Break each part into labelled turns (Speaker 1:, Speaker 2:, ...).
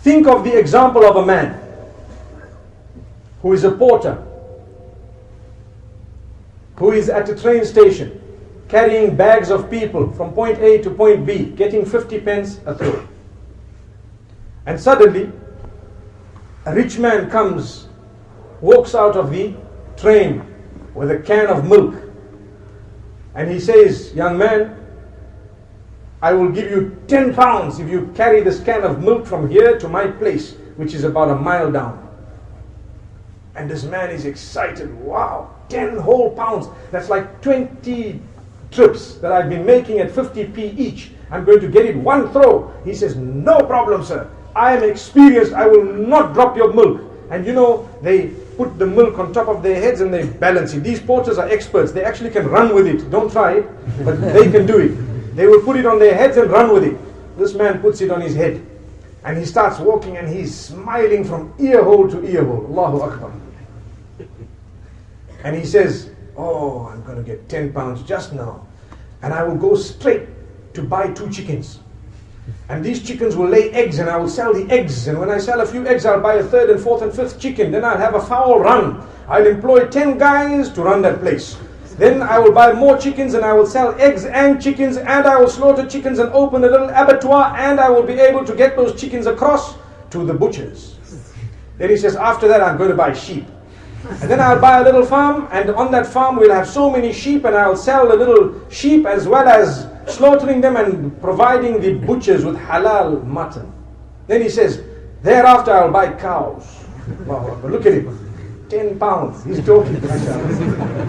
Speaker 1: Think of the example of a man who is a porter, who is at a train station, carrying bags of people from point A to point B, getting 50 pence a throw. And suddenly, a rich man comes, walks out of the train with a can of milk, and he says, young man, I will give you 10 pounds if you carry this can of milk from here to my place, which is about a mile down. And this man is excited. Wow, 10 whole pounds. That's like 20 trips that I've been making at 50p each. I'm going to get it one throw. He says, no problem, sir. I am experienced. I will not drop your milk. And you know, they put the milk on top of their heads and they balance it. These porters are experts. They actually can run with it. Don't try it, but they can do it. They will put it on their heads and run with it. This man puts it on his head. And he starts walking and he's smiling from ear hole to ear hole. Allahu Akbar. And he says, oh, I'm going to get 10 pounds just now. And I will go straight to buy 2 chickens. And these chickens will lay eggs and I will sell the eggs. And when I sell a few eggs, I'll buy a 3rd and 4th and 5th chicken. Then I'll have a fowl run. I'll employ 10 guys to run that place. Then I will buy more chickens and I will sell eggs and chickens, and I will slaughter chickens and open a little abattoir, and I will be able to get those chickens across to the butchers. Then he says, after that I'm going to buy sheep. And then I'll buy a little farm, and on that farm we'll have so many sheep, and I'll sell the little sheep as well as slaughtering them and providing the butchers with halal mutton. Then he says, thereafter I'll buy cows. Wow, look at him. 10 pounds. He's talking.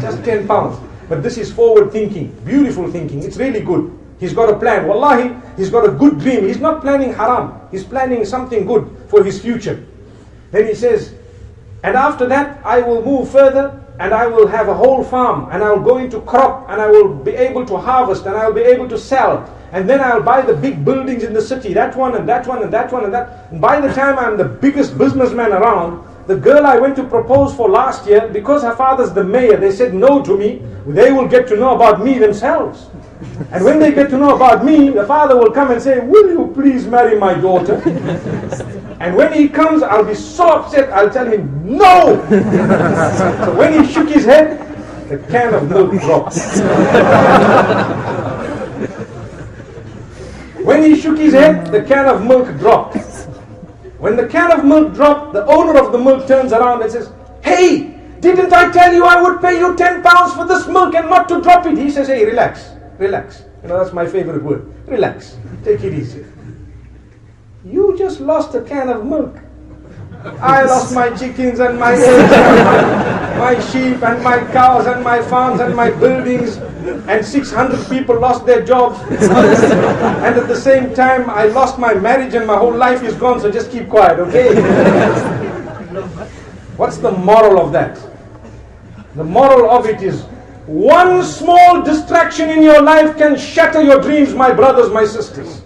Speaker 1: Just 10 pounds. But this is forward thinking, beautiful thinking. It's really good. He's got a plan. Wallahi, he's got a good dream. He's not planning haram. He's planning something good for his future. Then he says, and after that I will move further and I will have a whole farm and I will go into crop and I will be able to harvest and I will be able to sell. And then I'll buy the big buildings in the city, that one and that one and that one and that. And by the time I'm the biggest businessman around, the girl I went to propose for last year, because her father's the mayor, they said no to me. They will get to know about me themselves. And when they get to know about me, the father will come and say, will you please marry my daughter? And when he comes, I'll be so upset, I'll tell him, no! So when he shook his head, the can of milk dropped. When he shook his head, the can of milk dropped. When the can of milk dropped, the owner of the milk turns around and says, hey, didn't I tell you I would pay you 10 pounds for this milk and not to drop it? He says, hey, relax, relax. You know, that's my favorite word. Relax, take it easy. You just lost a can of milk. I lost my chickens and my eggs and my sheep and my cows and my farms and my buildings, and 600 people lost their jobs. And at the same time I lost my marriage and my whole life is gone, so just keep quiet, okay? What's the moral of that? The moral of it is, one small distraction in your life can shatter your dreams, my brothers, my sisters.